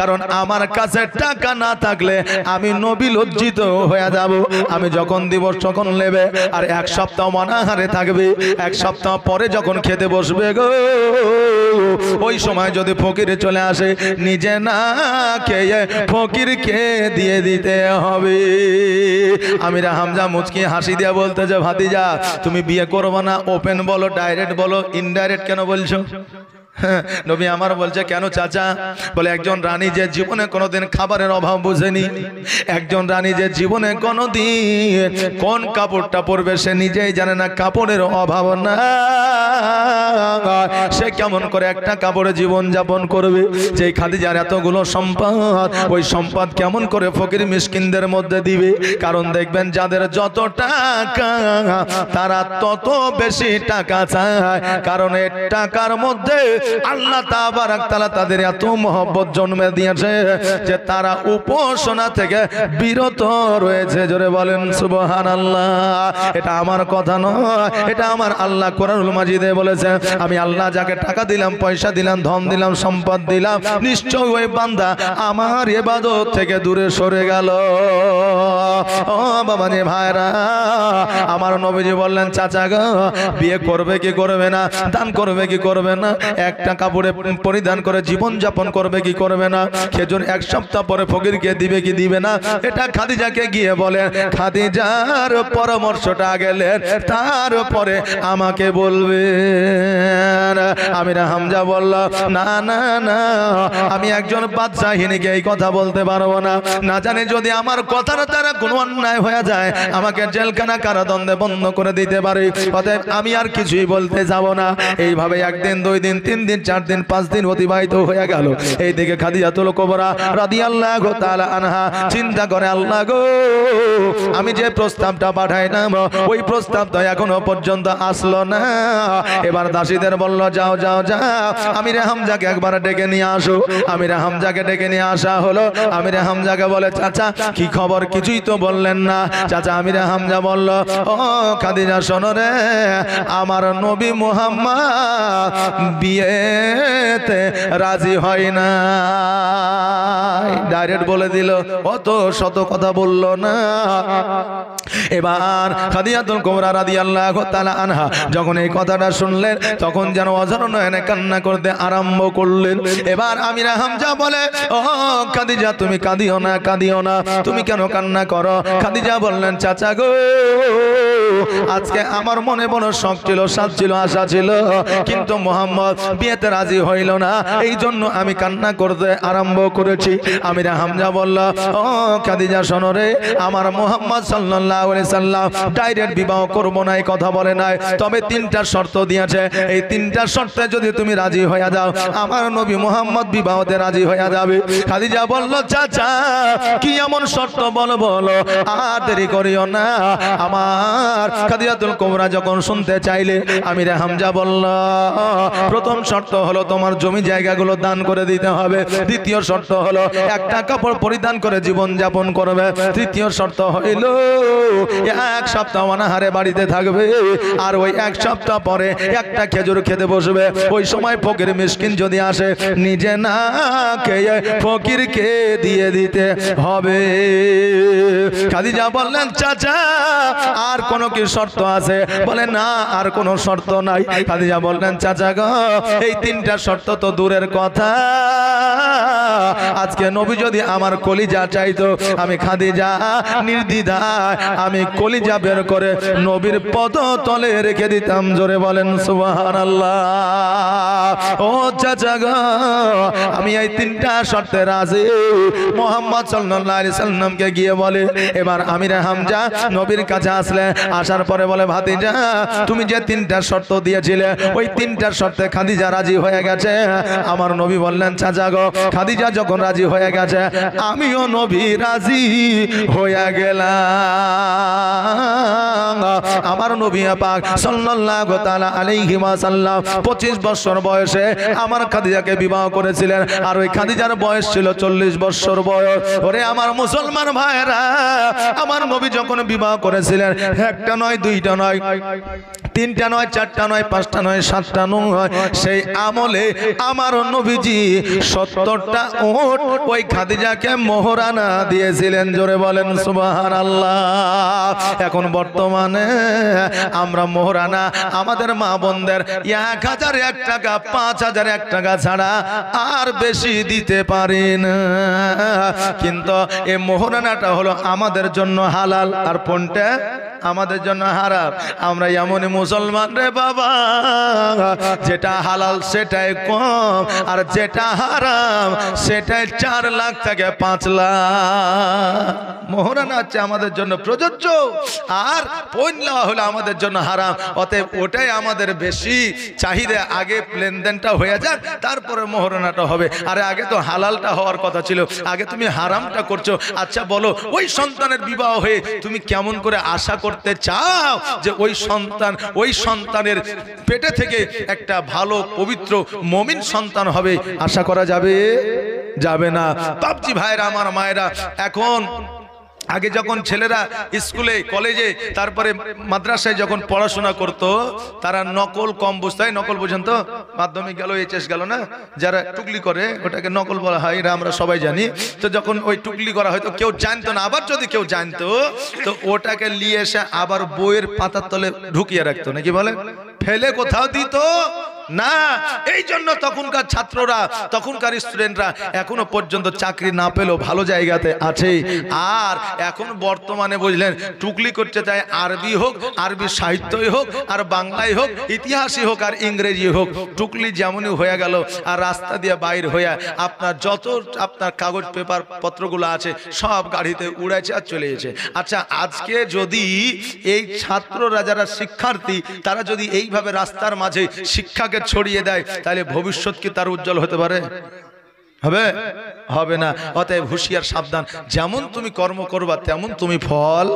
কারণ আমার কাছে টাকা না থাকলে আমি নবী লজ্জিত হয়ে যাব। আমি যখন দিব তখন নেবে, আর এক সপ্তাহ অনাহারে থাকবে। এক সপ্তাহ পরে যখন খেতে বসবে গো, ওই সময় যদি ফকিরে চলে আসে, নিজে না খেয়ে ফকিরকে দিয়ে দিতে হবে। আমির হামজা মুচকি হাসি দিয়ে বলতে, যে ভাতিজা তুমি বিয়ে করবো না? ওপেন বলো, ডাইরেক্ট বলো, ইনডাইরেক্ট কেন বলছো? নবী আমার বলছে, কেন চাচা? বলে, একজন রানী যে জীবনে কোনোদিন খাবারের অভাব বুঝেনি, একজন রানী যে জীবনে কোনোদিন কোন কাপড়টা পরবে সে নিজেই জানে না, কাপড়ের অভাব না, সে কেমন করে একটা কাপড়ে জীবন যাপন করবে? যে খাদিজার এতগুলো সম্পদ, ওই সম্পদ কেমন করে ফকির মিসকিনদের মধ্যে দিবে? কারণ দেখবেন, যাদের যত টাকা তারা তত বেশি টাকা চায়, কারণ এই টাকার মধ্যে আল্লাহ তাবারক তাআলা তাদের এত মহব্বত জন্মে দিয়েছে যে তারা উপাসনা থেকে বিরত রয়েছে। জোরে বলেন সুবহানাল্লাহ। এটা আমার কথা নয়, এটা আমার আল্লাহ কোরআনুল মাজিদে বলেছে, আমি আল্লাহ যাকে টাকা দিলাম, পয়সা দিলাম, ধন দিলাম, সম্পদ দিলাম, নিশ্চয় ওই বান্দা আমার ইবাদত থেকে দূরে সরে গেল। ও বাবা রে ভাইরা, আমার নবীজি বললেন, চাচা গো, বিয়ে করবে কি করবে না, দান করবে কি করবে না, একটা কাপড়ে পরিধান করে জীবন যাপন করবে কি করবে না, খেজুর এক সপ্তাহ পরে ফকিরকে দিবে কি দিবে না, এটা খাদিজাকে গিয়ে বলেন। খাদিজার পরামর্শটা গেলেন, তারপরে আমাকে বলবে। আমির হামজা বলল, না না না, আমি একজন বাদশাহিনীকে এই কথা বলতে পারবো না, না জানি যদি আমার কথার দ্বারা কোনো অন্যায় হয়ে যায়, আমাকে জেলখানা কারাদণ্ডে বন্ধ করে দিতে পারে। অতএব আমি আর কিছুই বলতে যাব না। এইভাবে একদিন, দুই দিন, তিন দিন, 4 দিন, 5 দিন অতিবাহিত হয়ে গেল। এইদিকে খাদিজাতুল কুবরা রাদিয়াল্লাহু তাআলা আনহা চিন্তা করে, আল্লাহ গো, আমি যে প্রস্তাবটা পাঠাইলাম ওই প্রস্তাব তো এখনো পর্যন্ত আসলো না। এবার দাসীদের বলল, যাও যাও যাও, আমির হামজাকে একবার ডেকে নিয়ে আসো। আমির হামজাকে ডেকে নিয়ে আসা হলো। আমির হামজাকে বলে, চাচা কি খবর? কিছুই তো বললেন না। চাচা আমির হামজা বলল, ও খাদিজা শোনো রে, আমার নবী মুহাম্মদ বিয়েতে রাজি হয় না। ডাইরেক্ট বলে দিল, অত শত কথা বলল না। এবার খাদিজাতুল কুবরা রাদিয়াল্লাহু তাআলা আনহা যখন এই কথাটা শুনলেন তখন যেন অঝর নয়নে কান্না করতে আরম্ভ করলেন। এবার আমিরা হামজা বলে, ও খাদিজা তুমি কাঁদিও না, কাঁদিও না, তুমি কেন কান্না করো? খাদিজা বললেন, চাচা গো, আজকে আমার মনে বড় শখ ছিল, সাধ ছিল, আশা ছিল, কিন্তু মুহাম্মদ বিয়েতে রাজি হইল না, এই জন্য আমি কান্না করতে আরম্ভ করেছি। আমিরা হামজা বলল, ও খাদিজা শোনো রে, আমার মুহাম্মদ সাল্লাল্লাহু আলাইহি সাল্লাম ডাইরেক্ট বিবাহ করব না এই কথা বলে নাই, তবে তিনটা শর্ত দিয়েছে, এই তিনটা শর্তে যদি তুমি রাজি হয়ে যাও আমার নবী মুহাম্মদ বিবাহতে রাজি হয়ে যাবে। খাদিজা বলল, চাচা কি এমন শর্ত বলো বলো, আর দেরি করিও না। আমার খাদিজাতুল কুবরা যখন শুনতে চাইলে আমিরা হামজা বলল, প্রথম শর্ত হলো তোমার জমি জায়গাগুলো দান করে দিতে হবে। দ্বিতীয় শর্ত হলো একটা কাপড় পরিধান করে জীবন যাপন করবে। তৃতীয় শর্ত হইল এক সপ্তাহ অনাহারে বাড়িতে থাকবে, আর ওই এক সপ্তাহ পরে একটা খেজুর খেতে বসবে। ওই সময় ফকির মিসকিন যদি আসে নিজে না খেয়ে ফকিরকে দিয়ে দিতে হবে। খাদিজা বললেন, চাচা আর কোনো কি শর্ত আছে? বলে না, আর কোনো শর্ত নাই। খাদিজা বললেন, চাচা গো, এই তিনটা শর্ত তো দূরের কথা, আজকে নবী যদি আমার কলিজা চাইতো, আমি খাদিজা নির্দ্বিধায় আমি কলিজা বের করে নবীর পদতলে রেখে দিতাম। জোরে বলেন সুবহানাল্লাহ। ও চাচা গো, আমি এই তিনটা শর্তে রাজি। মুহাম্মদ সাল্লাল্লাহু আলাইহি সাল্লামকে গিয়ে বলে, এবার আমিরা হামজা নবীর কাছে আসলে, আসার পরে বলে, ভাতিজা তুমি যে তিনটা শর্ত দিয়েছিলে ওই তিনটা শর্তে খাদিজা রাজি হয়ে গেছে। আমার নবী বললেন, চাচা গো, খাদিজা যখন রাজি হয়ে গেছে আমিও নবী রাজি হয়ে গেলাম। আমার নবী পাক সাল্লাল্লাহু তাআলা আলাইহি ওয়াসাল্লাম 25 বছর বয়সে আমার খাদিজাকে বিবাহ করেছিলেন, আর ওই খাদিজার বয়স ছিল 40 বছর বয়স। ওরে আমার মুসলমান ভাইরা, আমার নবী যখন বিবাহ করেছিলেন একটা নয়, দুইটা নয়, তিনটা নয়, চারটা নয়, পাঁচটা নয়, সাতটা নয়, সেই আমলে আমার নবীজি 70টা উট ওই খাদিজাকে মোহরানা দিয়েছিলেন। জোরে বলেন সুবহানাল্লাহ। এখন বর্তমানে আমরা মোহরানা আমাদের মা বোনদের 1001 টাকা, 5001 টাকা ছাড়া আর বেশি দিতে পারি না, কিন্তু এই মোহরানাটা হলো আমাদের জন্য হালাল, আর পণটা আমাদের জন্য হারাম। আমরা এমনই মুসলমান রে বাবা, যেটা হালাল সেটাই কম, আর যেটা হারাম সেটাই 4 লাখ থেকে 5 লাখ। মোহরানা হচ্ছে আমাদের জন্য প্রযোজ্য, আর পয়লা হলো আমাদের জন্য হারাম। অতএব ওটাই আমাদের বেশি চাহিদা, আগে লেনদেনটা হয়ে যাক তারপরে মোহরানাটা হবে। আরে আগে তো হালালটা হওয়ার কথা ছিল, আগে তুমি হারামটা করছো। আচ্ছা বলো, ওই সন্তানের বিবাহ হয়ে তুমি কেমন করে আশা করতে চাও যে ওই সন্তানের পেটে থেকে একটা ভালো পবিত্র মুমিন সন্তান হবে? আশা করা যাবে? যাবে না। বাপজি ভাইরা, আমার মায়েরা, এখন আগে যখন ছেলেরা স্কুলে, কলেজে, তারপরে মাদ্রাসায় যখন পড়াশোনা করত, তারা নকল কম বুঝতে, নকল বুঝেন তো, মাধ্যমিক গেল, এইচএস গেল না, যারা টুকলি করে ওটাকে নকল বলা হয়, এটা আমরা সবাই জানি। তো যখন ওই টুকলি করা হয়তো কেউ জানতো না, আবার যদি কেউ জানতো তো ওটাকে নিয়ে এসে আবার বইয়ের পাতার তলে ঢুকিয়ে রাখতো, নাকি বলে, ফেলে কোথাও দিত না। এই জন্য তখনকার ছাত্ররা, তখনকার স্টুডেন্টরা এখনো পর্যন্ত চাকরি না পেলেও ভালো জায়গাতে আছে। আর এখন বর্তমানে বুঝলেন, টুকলি করতে চায় আরবি হোক, আরবি সাহিত্যই হোক, আর বাংলাই হোক, ইতিহাসই হোক, আর ইংরেজি হোক, টুকলি যেমনই হয়ে গেল। আর রাস্তা দিয়ে বাইর হয়ে আপনার যত আপনার কাগজ পেপার পত্রগুলো আছে সব গাড়িতে উড়াইছে আর চলে গেছে। আচ্ছা, আজকে যদি এই ছাত্ররা যারা শিক্ষার্থী তারা যদি এইভাবে রাস্তার মাঝে শিক্ষাকে ছড়িয়ে দেয়, তাহলে ভবিষ্যৎ কি তার উজ্জ্বল হতে পারে? হবে? হবে না। অতএব হুঁশিয়ার, সাবধান। যেমন তুমি কর্ম করবা তেমন তুমি ফল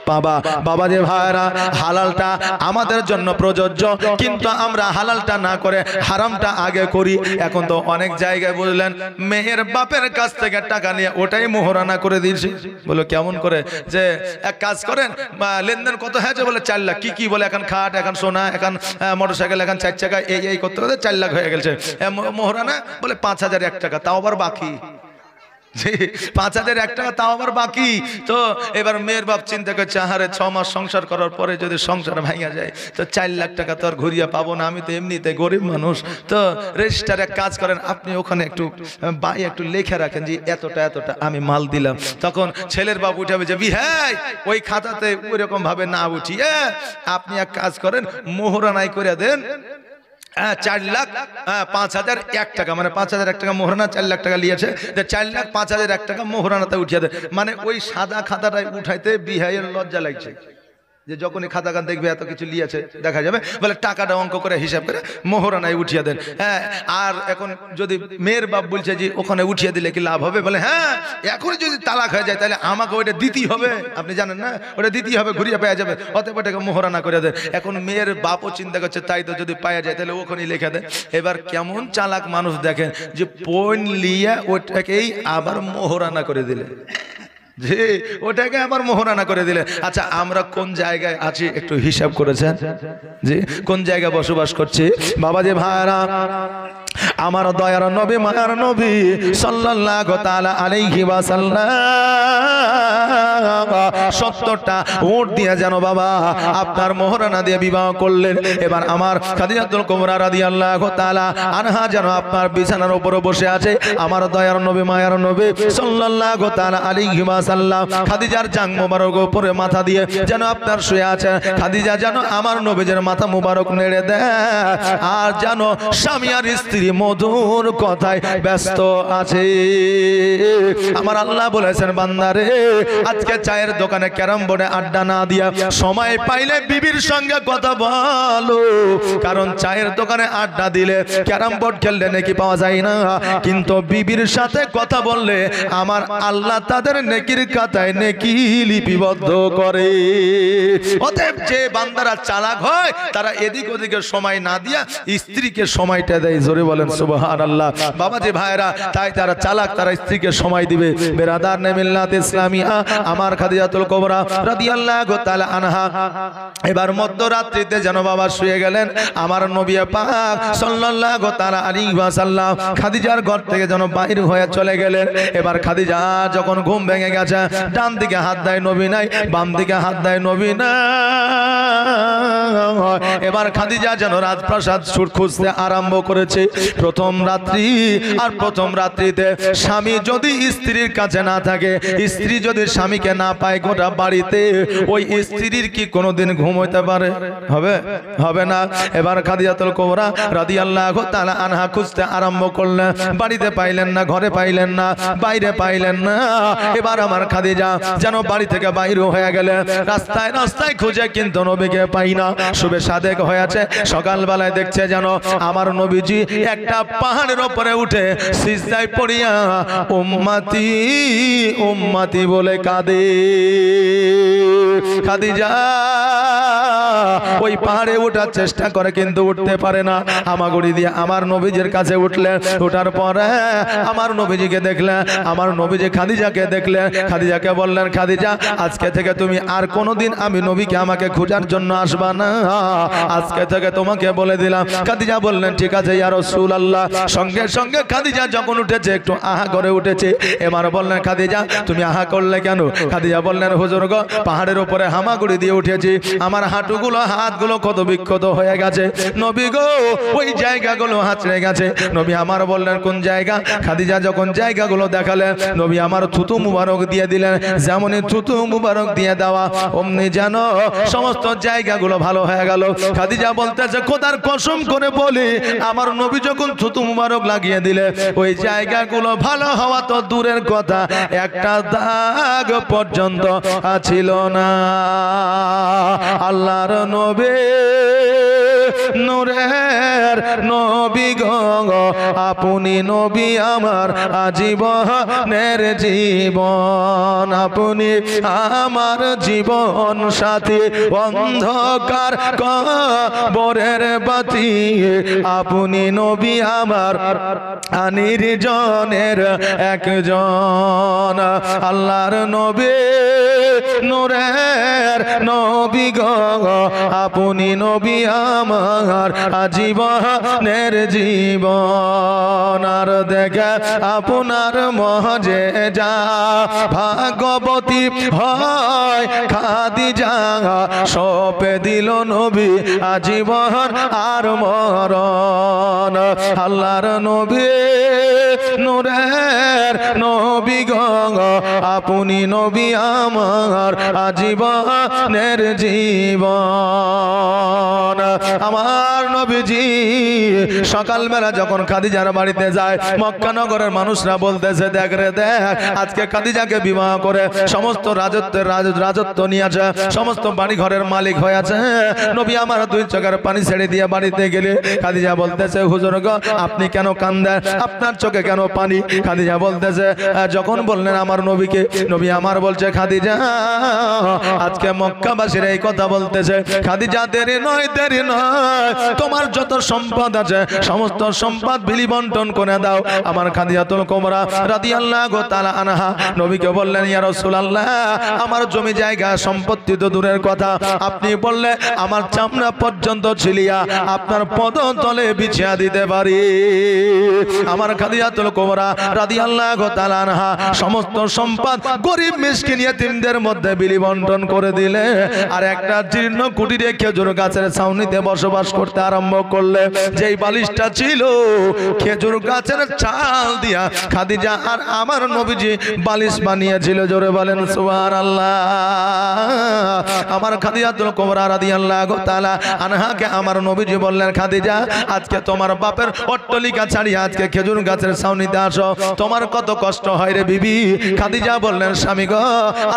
পাবা। বাবা যে ভাইরা, হালালটা আমাদের জন্য প্রযোজ্য, কিন্তু আমরা হালালটা না করে হারামটা আগে করি। এখন তো অনেক জায়গায় বুঝলেন, মেয়ের বাপের কাছ থেকে টাকা নিয়ে ওটাই মোহরানা করে দিয়েছে। বলো কেমন করে? যে এক কাজ করেন, লেনদেন কত হয়েছে? বলে 4 লাখ। কি বলে? এখন খাট, এখন সোনা, এখন মোটরসাইকেল, এখন 4 চাকা, এই করতে করতে 4 লাখ হয়ে গেছে। মোহরানা বলে 5001 টাকা, তাও আবার বাকি। 5001 টাকা, তাও আবার বাকি। তো এবার মেয়ের বাপ চিন্তা করছে, আহারে 6 মাস সংসার করার পরে যদি সংসার ভাঙা যায় তো 4 লাখ টাকা তো আর ঘুরিয়ে পাবো না, আমি তো এমনিতে গরিব মানুষ। তো রেজিস্টার এক কাজ করেন, আপনি ওখানে একটু লেখে রাখেন যে এতটা এতটা আমি মাল দিলাম। তখন ছেলের বাপ উঠাবে যে হ্যাঁ, ওই খাতাতে ওইরকম ভাবে না উঠিয়ে আপনি এক কাজ করেন, মোহরানাই করে দেন 4,05,001 টাকা, মানে 5,001 টাকা মোহরানা, 4 লাখ টাকা নিয়েছে, 4,05,001 টাকা মোহরানাতে উঠিয়ে দেয়। মানে ওই সাদা খাতাটাই উঠাইতে বিহাইয়ের লজ্জা লাগছে, যে যখনই খাতা গান দেখবে এত কিছু লিয়েছে দেখা যাবে, বলে টাকাটা অঙ্ক করে হিসাব করে মোহরানায় উঠিয়ে দেন। হ্যাঁ, আর এখন যদি মেয়ের বাপ বলছে যে ওখানে উঠিয়ে দিলে কি লাভ হবে? বলে হ্যাঁ, এখন যদি তালাক হয়ে যায় তাহলে আমাকে ওইটা দিতেই হবে, আপনি জানেন না, ওটা দিতেই হবে, ঘুরিয়ে পাওয়া যাবে, অতএব ওটাকে মোহরানা করে দেন। এখন মেয়ের বাপও চিন্তা করছে তাই তো, যদি পাওয়া যায় তাহলে ওখানেই লিখে দেন। এবার কেমন চালাক মানুষ দেখেন, যে পণ লিয়ে ওটাকেই আবার মোহরানা করে দিলে, যে ওটাকে আবার মোহরানা করে দিলে। আচ্ছা, আমরা কোন জায়গায় আছি একটু হিসাব করেছেন? যে কোন জায়গায় বসবাস করছি? বাবা যে ভাইরা, আমার দয়ার নবী, মায়ার নবী সাল্লাল্লাহু তাআলা আলাইহি ওয়াসাল্লাম 70টা উট দিয়ে যেন বাবা আপনার মোহরানা দিয়ে বিবাহ করলেন। এবার আমার খাদিজাতুল কুবরা রাদিয়াল্লাহু তাআলা আনহা যেন আপনার বিছানার উপরে বসে আছে। আমার দয়ার নবী, মায়ার নবী সাল্লাল্লাহু তাআলা আলাইহি ওয়াসাল্লাম খাদিজার জাং মোবারক উপরে মাথা দিয়ে যেন আপনার শুয়ে আছে। খাদিজা যেন আমার নবীর মাথা মোবারক নেড়ে দেয়, আর যেন স্বামী আর স্ত্রী মধুর কথায় ব্যস্ত আছে। আমার আল্লাহ বলেছেন, বান্দারে আজকে চায়ের দোকানে ক্যারাম বোর্ডে আড্ডা না দিয়া সময় পাইলে বিবির সঙ্গে কথা বলো, কারণ চায়ের দোকানে আড্ডা দিলে, ক্যারাম বোর্ড খেললে নাকি পাওয়া যায় না, কিন্তু বিবির সাথে কথা বললে আমার আল্লাহ তাদের নেকির খাতায় নেকি লিপিবদ্ধ করে। অতএব যে বান্দারা চালাক হয় তারা এদিক ওদিকে সময় না দিয়া স্ত্রীকে সময়টা দেয়। জোরে বলেন সুবহানাল্লাহ। বাবা যে ভাইরা, তাই তারা চালাক, তারা স্ত্রীকে সময় দিবে। বেরাদার নে মিল্লাত ইসলামিয়া, আমার খাদিজাতুল কুবরা রাদিয়াল্লাহু তাআলা আনহা এবার মধ্যরাত্রিতে যেন বাবা শুয়ে গেলেন। আমার নবী পাক সাল্লাল্লাহু তাআলা আলাইহি ওয়াসাল্লাম খাদিজার ঘর থেকে যেন বাইরে হয়ে চলে গেলেন। এবার খাদিজা যখন ঘুম ভেঙে গেছে, ডান দিকে হাত দেয় নবী নাই, বাম দিকে হাত দেয় নবী না। এবার খাদিজা যেন রাজপ্রাসাদ খুঁজতে আরম্ভ করেছে। প্রথম রাত্রি, আর প্রথম রাত্রিতে স্বামী যদি স্ত্রীর কাছে না থাকে, স্ত্রী যদি স্বামীকে না পায় গোটা বাড়িতে, ওই স্ত্রীর কি কোনোদিন ঘুম হইতে পারে? হবে না। এবার খাদিজাতুল কুবরা রাদিয়াল্লাহু তাআলা আনহা খুঁজতে আরম্ভ করলেন। বাড়িতে পাইলেন না, ঘরে পাইলেন না, বাইরে পাইলেন না। এবার আমার খাদিজা যেন বাড়ি থেকে বাইরে হয়ে গেলেন, রাস্তায় রাস্তায় খুঁজে কিন্তু নবীকে পাই না। শুভে সাদেক হয়েছে, সকালবেলায় দেখছে যেন আমার নবীজি একটা পাহাড়ের উপরে উঠে সিজদায় পড়িয়া উম্মতি উম্মতি বলে কাঁদে। খাদিজা ওই পাহাড়ে ওঠার চেষ্টা করে কিন্তু উঠতে পারে না। হামাগুড়ি দিয়ে আমার নবীজির কাছে উঠলেন। ওঠার পরে আমার নবীজিকে দেখলেন, আমার নবীজি খাদিজাকে দেখলেন। খাদিজাকে বললেন, খাদিজা আজকে থেকে তুমি আর কোনোদিন আমি নবীকে আমাকে খোঁজার জন্য আসবা না, আজকে থেকে তোমাকে বলে দিলাম। খাদিজা বললেন, ঠিক আছে ইয়া রাসূলুল্লাহ। সঙ্গে সঙ্গে খাদিজা যখন উঠেছে একটু আহা করে উঠেছে। এবার বললেন, খাদিজা তুমি আহা করলে কেন? খাদিজা বললেন, হুজুর গো, পাহাড়ের উপরে হামাগুড়ি দিয়ে উঠেছি, আমার হাঁটুগুলো হাতগুলো কত বিক্ষত হয়ে গেছে। নবী গো, ওই জায়গাগুলো হাতড়ে গেছে। নবী আমার বললেন, কোন জায়গা? খাদিজা যখন জায়গাগুলো দেখালেন, নবী আমার থুতু মুবারক দিয়ে দিলেন। যেমনই থুতু মুবারক দিয়ে দেওয়া অমনি যেন সমস্ত জায়গাগুলো ভালো হয়ে গেল। খাদিজা বলতেছে, খোদার কসম করে বলি, আমার নবী যখন থুতু মুবারক লাগিয়ে দিলে, ওই জায়গাগুলো ভালো হওয়া তো দূরের কথা, একটা দাগ পর্যন্ত ছিল না। আল্লাহর নবী নূরের নবী গো আপনি নবী আমার আজীবনের জীবন, আপনি আমার জীবন সাথী, অন্ধকার কবরের বাতি, আপনি নবী আমার নির্জনের একজন। আল্লাহর নবী নূরের নবী গো আপনি নবী আমার আজীবনের জীবন। আর দেখে আপনার মজেজা ভাগবতী হয় খাদিজা, সপে দিল নবী আজীবন আর মরণ। আল্লাহর নবী নূরের নবী গো আপনি নবী আমার আজীবনের জীবন। আমার নবীজি সকালবেলা যখন খাদিজার বাড়িতে যায়, মক্কা নগরের মানুষরা বলতেছে দেখ রে দেখ, আজকে খাদিজাকে বিবাহ করে সমস্ত রাজত্ব নিয়ে আছে, সমস্ত বাড়ি ঘরের মালিক হয়ে আছে। নবী আমার দুই চোখের পানি ছেড়ে দিয়ে বাড়িতে গেলে খাদিজা বলতেছে হুজুর গো আপনি কেন কান্দেন, আপনার চোখে কেন পানি? খাদিজা বলতেছে যখন বললেন আমার নবীকে, নবী আমার বলছে খাদিজা আজকে মক্কাবাসীর এই কথা বলতেছে, খাদিজা দেরি নয় দেরি নয়, তোমার যত সম্পদ আছে সমস্ত সম্পদ বিলি বন্টন করে দাও। আমার খাদিজাতুল কুবরা রাদিয়াল্লাহু তাআলা আনহা নবীকে বললেন ইয়া রাসূলুল্লাহ আমার জমি জায়গা সম্পত্তি তো দূরের কথা, আপনি বললে আমার চামড়া পর্যন্ত ছিলিয়া আপনার পদতলে বিছিয়ে দিতে পারি। আমার খাদিজাতুল কুবরা রাদিয়াল্লাহু তাআলা আনহা সমস্ত সম্পদ গরিব মিসকিন ইয়েতিমদের মধ্যে বিলি বন্টন করে দিলে, আর একটা জীর্ণ কুটিরে খেজুর গাছের ছাউনিতে বসবাস করতে আরম্ভ করলে। যেই বালিশটা ছিল খেজুর গাছের চাল দিয়া খাদিজা আর আমার নবীজি বালিশ বানিয়েছিল। জোরে বলেন সুবহানাল্লাহ। আমার খাদিজাতুল কুবরা রাদিয়াল্লাহু তাআলা আনহাকে আমার নবীজি বললেন খাদিজা আজকে তোমার বাপের অট্টালিকা ছাড়িয়ে আজকে খেজুর গাছের ছাউনিতে আসো, তোমার কত কষ্ট হয় রে বিবি। খাদিজা বললেন স্বামী গো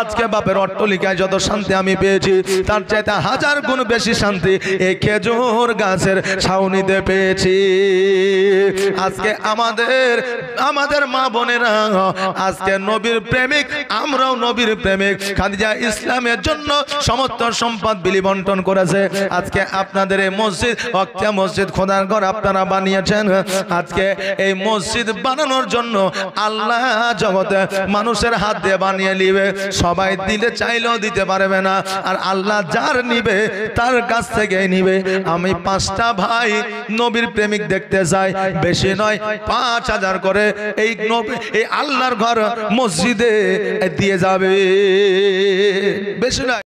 আজকে বাপের অট্টালিকায় যত শান্তি আমি পেয়েছি তার চাইতে 1000 গুণ বেশি শান্তি এই খেজুর গাছের ছাউনিতে পেয়েছি। আজকে আমাদের মা বোনেরা আজকে নবীর প্রেমিক, আমরাও নবীর প্রেমিক। খাদিজা ইসলামের জন্য সমস্ত সম্পদ বিলি বন্টন করেছে। আজকে আপনাদের এই মসজিদ ওয়াক্তিয়া মসজিদ খোদার ঘর আপনারা বানিয়েছেন। আজকে এই মসজিদ বানানোর জন্য আল্লাহ জগতে মানুষের হাত দিয়ে বানিয়ে নিবে, সবাই দিলে চাইলেও দিতে পারবে না, আর আল্লাহ যার নিবে তার কাছ থেকে নিবে। আমি 5টা ভাই নবীর প্রেমিক দেখতে চাই, বেশি নয় 5000 করে এই আল্লাহর ঘর মসজিদে দিয়ে যাবে, বেশি নয়।